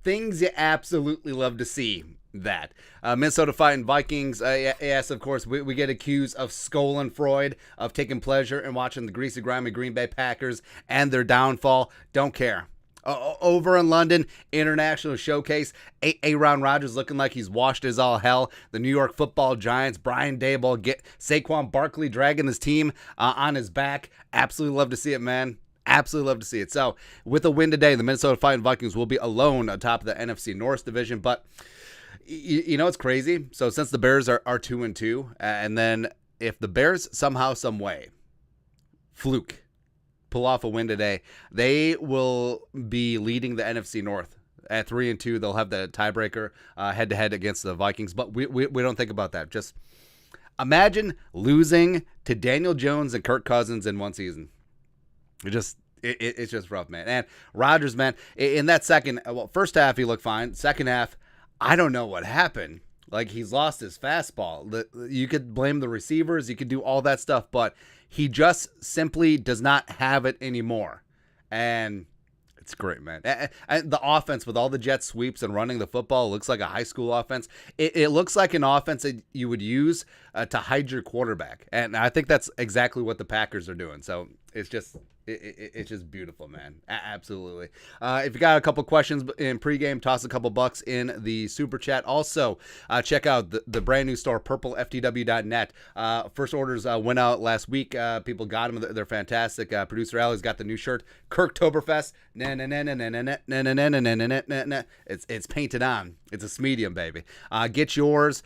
Things you absolutely love to see. That Minnesota fighting Vikings. Yes, of course, we get accused of Freud of taking pleasure in watching the greasy, grimy Green Bay Packers and their downfall. Don't care. Over in London, international showcase. Aaron Rodgers looking like he's washed as all hell. The New York Football Giants, Brian Daboll, get Saquon Barkley dragging his team on his back. Absolutely love to see it, man. Absolutely love to see it. So, with a win today, the Minnesota fighting Vikings will be alone atop of the NFC North division. But you know it's crazy. So, since the Bears are 2-2, and then if the Bears somehow, some way, fluke, pull off a win today, they will be leading the NFC North at 3-2. They'll have the tiebreaker head to head against the Vikings. But we don't think about that. Just imagine losing to Daniel Jones and Kirk Cousins in one season. It's just rough, man. And Rodgers, man, in that first half he looked fine. Second half, I don't know what happened. Like, he's lost his fastball. You could blame the receivers. You could do all that stuff, but he just simply does not have it anymore. And it's great, man. And the offense with all the jet sweeps and running the football looks like a high school offense. It looks like an offense that you would use to hide your quarterback. And I think that's exactly what the Packers are doing. So it's just beautiful, man. Absolutely. If you got a couple questions in pregame, toss a couple bucks in the super chat. Also, check out the brand new store, purpleftw.net. First orders went out last week. People got them. They're fantastic. Producer Allie's got the new shirt, Kirktoberfest. It's painted on. It's a medium, baby. Get yours.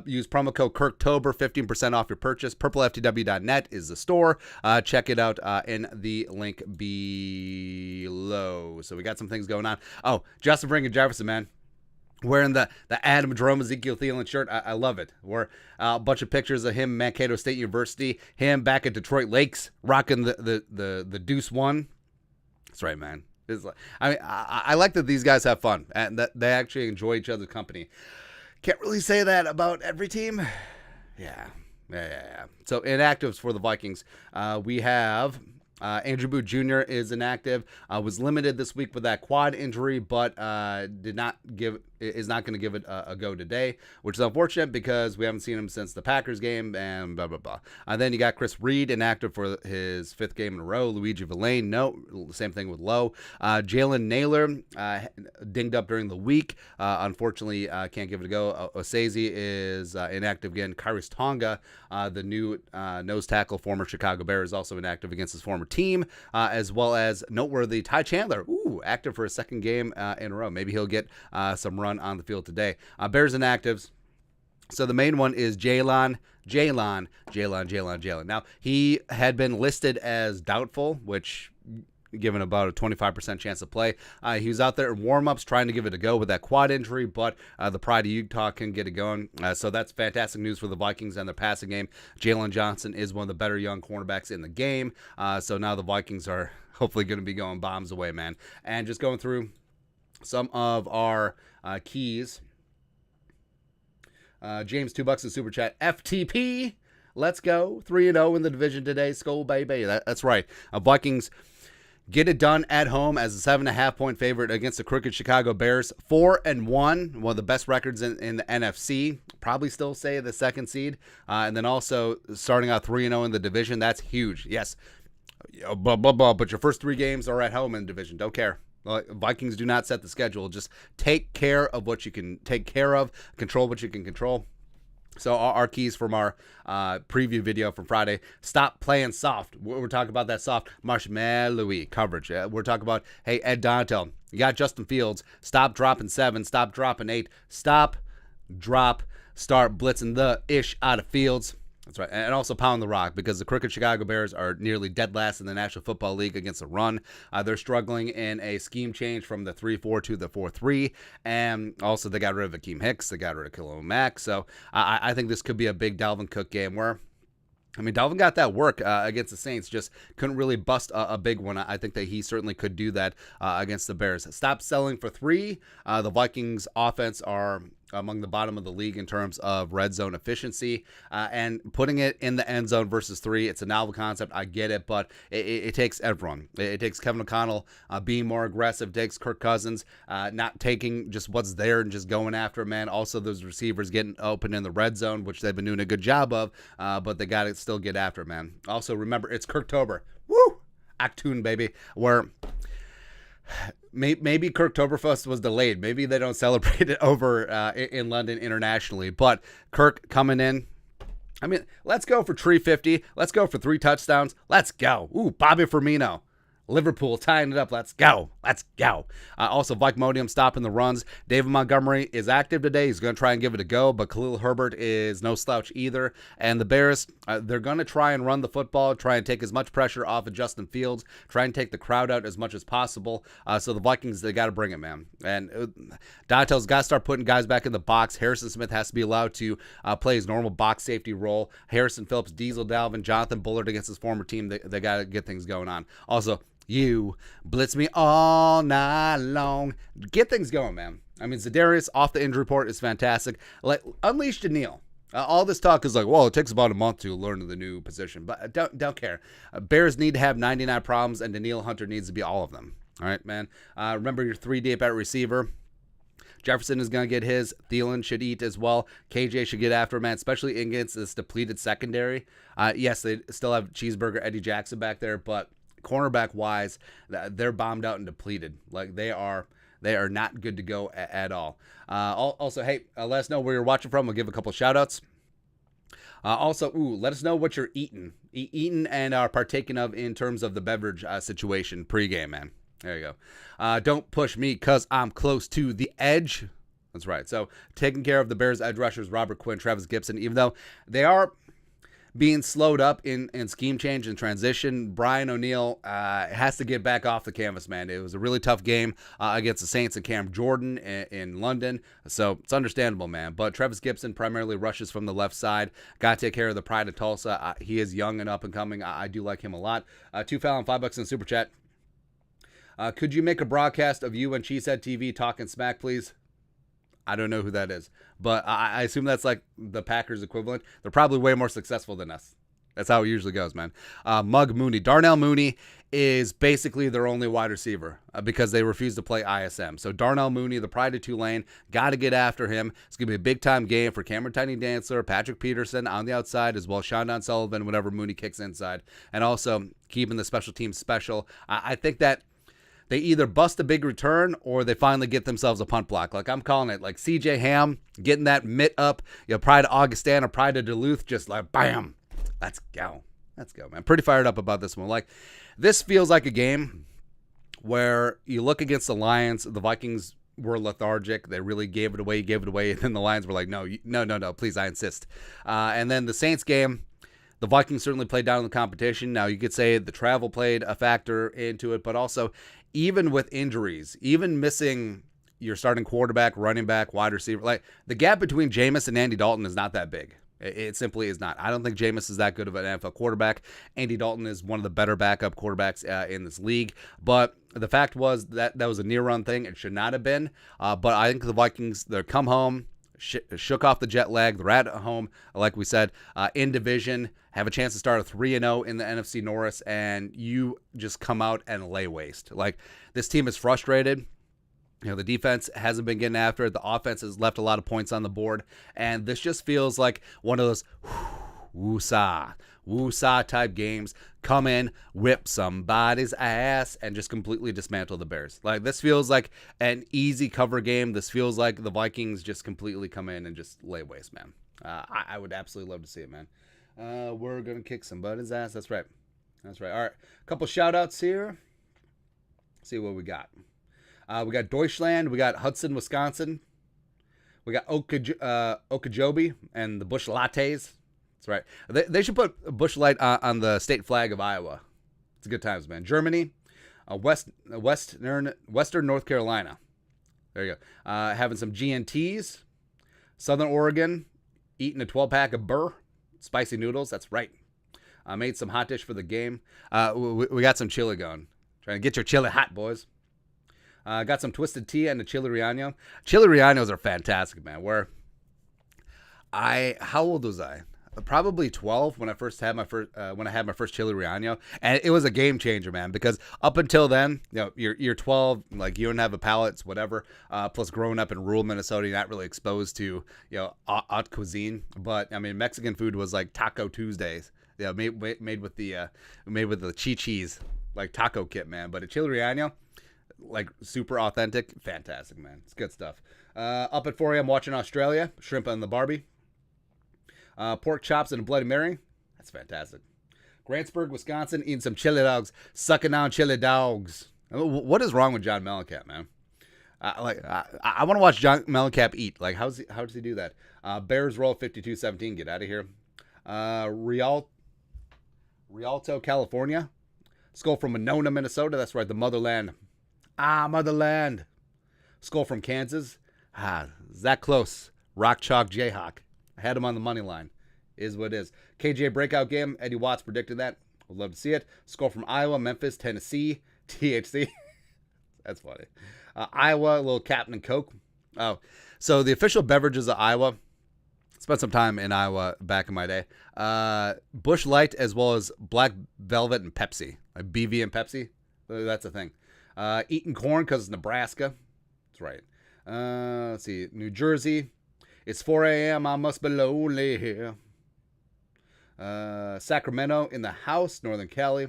Use promo code Kirktober, 15% off your purchase. Purpleftw.net is the store. Check it out in the link below. So we got some things going on. Oh, Justin Bringan Jefferson, man, wearing the Adam Jerome Ezekiel Thielen shirt. I love it. We're a bunch of pictures of him, Mankato State University, him back at Detroit Lakes, rocking the Deuce One. That's right, man. I like that these guys have fun and that they actually enjoy each other's company. Can't really say that about every team. Yeah. So inactives for the Vikings. We have Andrew Booth Jr. is inactive. Was limited this week with that quad injury, but is not going to give it a go today, which is unfortunate because we haven't seen him since the Packers game and blah, blah, blah. Then you got Chris Reed inactive for his fifth game in a row. Luigi Villain, no. Same thing with Lowe. Jalen Naylor dinged up during the week. Unfortunately, can't give it a go. Osaze is inactive again. Kairos Tonga, the new nose tackle, former Chicago Bear, is also inactive against his former team, as well as noteworthy Ty Chandler, active for a second game in a row. Maybe he'll get some run on the field today. Bears inactives. So the main one is Jalen. Now, he had been listed as doubtful, which given about a 25% chance to play. He was out there in warm-ups trying to give it a go with that quad injury, but the Pride of Utah can get it going. So that's fantastic news for the Vikings and their passing game. Jalen Johnson is one of the better young cornerbacks in the game. So now the Vikings are hopefully going to be going bombs away, man. And just going through some of our keys. James, $2 in super chat. FTP, let's go. 3-0 in the division today. Skull baby. That's right. Vikings get it done at home as a 7.5-point favorite against the crooked Chicago Bears. 4-1, one of the best records in the NFC. Probably still say the second seed. And then also starting out 3-0 in the division. That's huge. Yes. But your first three games are at home in the division. Don't care. Vikings do not set the schedule. Just take care of what you can take care of. Control what you can control. So our keys from our preview video from Friday: stop playing soft. We're talking about that soft marshmallowy coverage. We're talking about, hey, Ed Dontel, you got Justin Fields. Stop dropping 7. Stop dropping 8. Stop, drop, start blitzing the ish out of Fields. That's right. And also pound the rock, because the crooked Chicago Bears are nearly dead last in the National Football League against the run. They're struggling in a scheme change from the 3-4 to the 4-3. And also they got rid of Akeem Hicks. They got rid of Khalil Mack. So I think this could be a big Dalvin Cook game where, I mean, Dalvin got that work against the Saints, just couldn't really bust a big one. I think that he certainly could do that against the Bears. Stop selling for 3. The Vikings offense are among the bottom of the league in terms of red zone efficiency, and putting it in the end zone versus 3. It's a novel concept. I get it, but it takes everyone. It takes Kevin O'Connell being more aggressive. It takes Kirk Cousins not taking just what's there and just going after it, man. Also, those receivers getting open in the red zone, which they've been doing a good job of, but they got to still get after it, man. Also, remember, it's Kirktober. Woo! Actun, baby. Where maybe Kirktoberfest was delayed. Maybe they don't celebrate it over in London internationally. But Kirk coming in. I mean, let's go for 350. Let's go for 3 touchdowns. Let's go. Ooh, Bobby Firmino. Liverpool tying it up. Let's go. Let's go. Also, Vikmodium stopping the runs. David Montgomery is active today. He's going to try and give it a go, but Khalil Herbert is no slouch either. And the Bears, they're going to try and run the football, try and take as much pressure off of Justin Fields, try and take the crowd out as much as possible. So the Vikings, they got to bring it, man. And Donatel's got to start putting guys back in the box. Harrison Smith has to be allowed to play his normal box safety role. Harrison Phillips, Diesel Dalvin, Jonathan Bullard against his former team, they got to get things going on. Also, you blitz me all night long. Get things going, man. I mean, Za'Darius off the injury report is fantastic. Like, unleash Daniil. All this talk is like, well, it takes about a month to learn the new position, but don't care. Bears need to have 99 problems, and Daniil Hunter needs to be all of them. All right, man. Remember your 3 deep at receiver. Jefferson is going to get his. Thielen should eat as well. KJ should get after him, man, especially against this depleted secondary. Yes, they still have Cheeseburger Eddie Jackson back there, but cornerback wise, they're bombed out and depleted. Like, they are not good to go at all. Also, hey, let us know where you're watching from. We'll give a couple shout outs. Also, let us know what you're eating and are partaking of in terms of the beverage situation pregame, man. There you go. Don't push me because I'm close to the edge. That's right. So, taking care of the Bears edge rushers, Robert Quinn, Travis Gibson, even though they are being slowed up in scheme change and transition, Brian O'Neill has to get back off the canvas, man. It was a really tough game against the Saints and Cam Jordan in London, so it's understandable, man. But Travis Gibson primarily rushes from the left side. Got to take care of the pride of Tulsa. He is young and up and coming. I do like him a lot. $2 Fallon, $5 in Super Chat. Could you make a broadcast of you and Cheesehead TV talking smack, please? I don't know who that is, but I assume that's like the Packers equivalent. They're probably way more successful than us. That's how it usually goes, man. Mug Mooney. Darnell Mooney is basically their only wide receiver because they refuse to play ISM. So Darnell Mooney, the pride of Tulane, got to get after him. It's going to be a big-time game for Cameron Tiny Dancer, Patrick Peterson on the outside, as well as Shondon Sullivan whenever Mooney kicks inside. And also keeping the special teams special. I think that they either bust a big return or they finally get themselves a punt block. Like, I'm calling it, like CJ Ham getting that mitt up, pride of Augustana, pride of Duluth, just like bam. Let's go. Let's go, man. Pretty fired up about this one. Like, this feels like a game where you look against the Lions, the Vikings were lethargic. They really gave it away. And then the Lions were like, no, please, I insist. And then the Saints game, the Vikings certainly played down in the competition. Now, you could say the travel played a factor into it, but also, even with injuries, even missing your starting quarterback, running back, wide receiver, like, the gap between Jameis and Andy Dalton is not that big. It simply is not. I don't think Jameis is that good of an NFL quarterback. Andy Dalton is one of the better backup quarterbacks in this league. But the fact was that was a near-run thing. It should not have been. But I think the Vikings, they come home, shook off the jet lag. They're at home, like we said, in division, have a chance to start a 3-0 in the NFC North, and you just come out and lay waste. Like, this team is frustrated. The defense hasn't been getting after it. The offense has left a lot of points on the board, and this just feels like one of those woosah type games. Come in, whip somebody's ass, and just completely dismantle the Bears. Like, this feels like an easy cover game. This feels like the Vikings just completely come in and just lay waste, man. I would absolutely love to see it, man. We're going to kick somebody's ass. That's right. All right. A couple shout-outs here. Let's see what we got. We got Deutschland. We got Hudson, Wisconsin. We got Okeechobee and the Bush Lattes. That's right. They should put a Bush Light on the state flag of Iowa. It's good times, man. Germany, Western North Carolina. There you go. Having some GNTs. Southern Oregon, eating a 12-pack of burr. Spicy noodles. That's right. I made some hot dish for the game. We got some chili going. Trying to get your chili hot, boys. Got some twisted tea and a chili relleno. Chili rellenos are fantastic, man. How old was I? Probably 12 when I had my first chili relleno, and it was a game changer, man. Because up until then, you're 12, like you don't have a palate, it's whatever. Plus, growing up in rural Minnesota, you're not really exposed to haute cuisine. But I mean, Mexican food was like Taco Tuesdays, made with the cheese like taco kit, man. But a chili relleno, like super authentic, fantastic, man. It's good stuff. Up at 4 a.m. watching Australia, shrimp on the Barbie. Pork chops and a Bloody Mary. That's fantastic. Grantsburg, Wisconsin, eating some chili dogs, sucking down chili dogs. What is wrong with John Mellencamp, man? I want to watch John Mellencamp eat. Like, how does he do that? Bears roll 52-17. Get out of here. Rialto, California. Skull from Winona, Minnesota. That's right, the motherland. Motherland. Skull from Kansas. Zach Close. Rock Chalk Jayhawk. I had him on the money line. Is what it is. KJ breakout game. Eddie Watts predicted that. Would love to see it. Skull from Iowa, Memphis, Tennessee. THC. That's funny. Iowa, a little Captain and Coke. Oh, so the official beverages of Iowa. Spent some time in Iowa back in my day. Busch Light as well as Black Velvet and Pepsi. Like BV and Pepsi. That's a thing. Eating corn because it's Nebraska. That's right. Let's see. New Jersey. It's 4 a.m. I must be lonely here. Sacramento in the house. Northern Cali.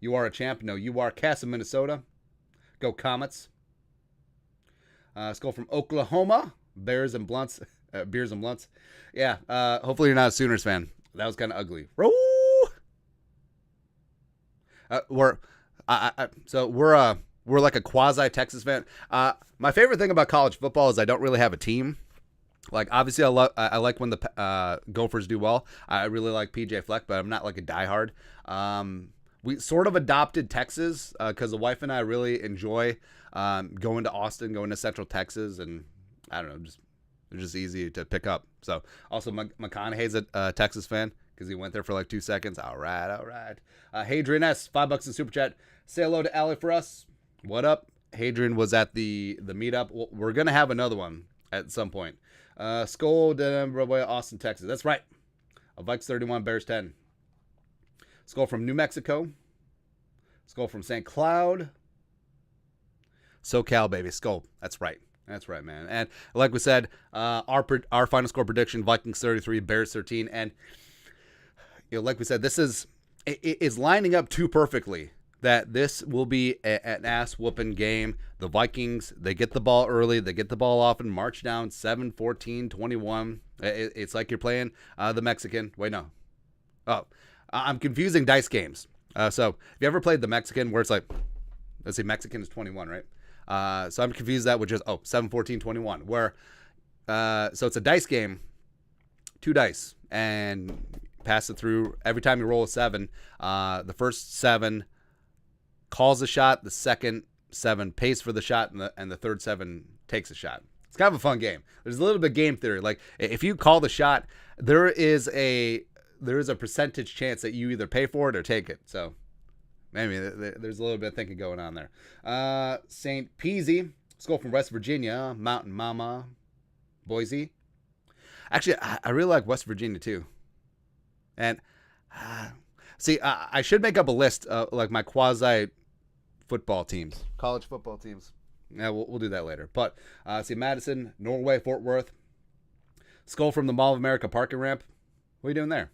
You are a champ. No, you are. Casa, Minnesota. Go Comets. Skull from Oklahoma. Bears and Blunts. Beers and Blunts. Yeah. Hopefully you're not a Sooners fan. That was kind of ugly. We're like a quasi Texas fan. My favorite thing about college football is I don't really have a team. Like, obviously, I like when the Gophers do well. I really like PJ Fleck, but I'm not like a diehard. We sort of adopted Texas because the wife and I really enjoy going to Austin, going to Central Texas, and I don't know, they're just easy to pick up. So, also, McConaughey's a Texas fan because he went there for like 2 seconds. All right. Hadrian S., $5 in Super Chat. Say hello to Allie for us. What up? Hadrian was at the meetup. We're going to have another one at some point. Skull, Austin, Texas. That's right. Vikes 31, Bears 10. Skull from New Mexico. Skull from St. Cloud. SoCal, baby. Skull. That's right. That's right, man. And like we said, our final score prediction, Vikings 33, Bears 13. And like we said, this is lining up too perfectly that this will be an ass-whooping game. The Vikings, they get the ball early. They get the ball off and march down 7-14, 21. It's like you're playing the Mexican. Wait, no. Oh, I'm confusing dice games. So if you ever played the Mexican where it's like, let's see, Mexican is 21, right? So I'm confused that with just, 7-14, 21. Where, so it's a dice game, 2 dice, and pass it through. Every time you roll a 7, the first 7 calls a shot, the second 7 pays for the shot, and the third 7 takes a shot. It's kind of a fun game. There's a little bit of game theory. Like, if you call the shot, there is a percentage chance that you either pay for it or take it. So maybe there's a little bit of thinking going on there. St. Peasy, Skull from West Virginia, Mountain Mama, Boise. Actually, I really like West Virginia too. And see, I should make up a list of like my quasi football teams, college football teams. Yeah, we'll do that later. But see, Madison, Norway, Fort Worth. Skull from the Mall of America parking ramp. What are you doing there?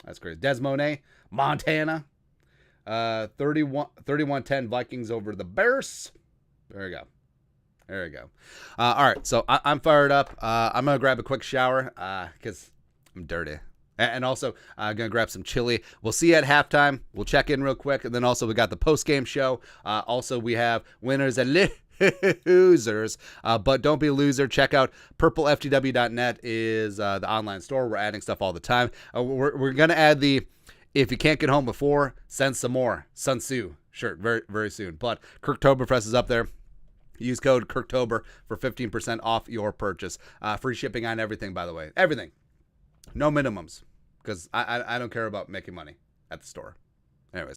That's crazy. Des Moines, Montana. 31-10 Vikings over the Bears. There you go. All right, so I'm fired up. I'm going to grab a quick shower because I'm dirty. And also, I'm going to grab some chili. We'll see you at halftime. We'll check in real quick. And then also, we got the post-game show. Also, we have winners and losers. But don't be a loser. Check out purpleftw.net is the online store. We're adding stuff all the time. We're going to add the if you can't get home before, send some more Sun Tzu shirt very, very soon. But Kirktoberfest is up there. Use code Kirktober for 15% off your purchase. Free shipping on everything, by the way. Everything. No minimums, because I don't care about making money at the store.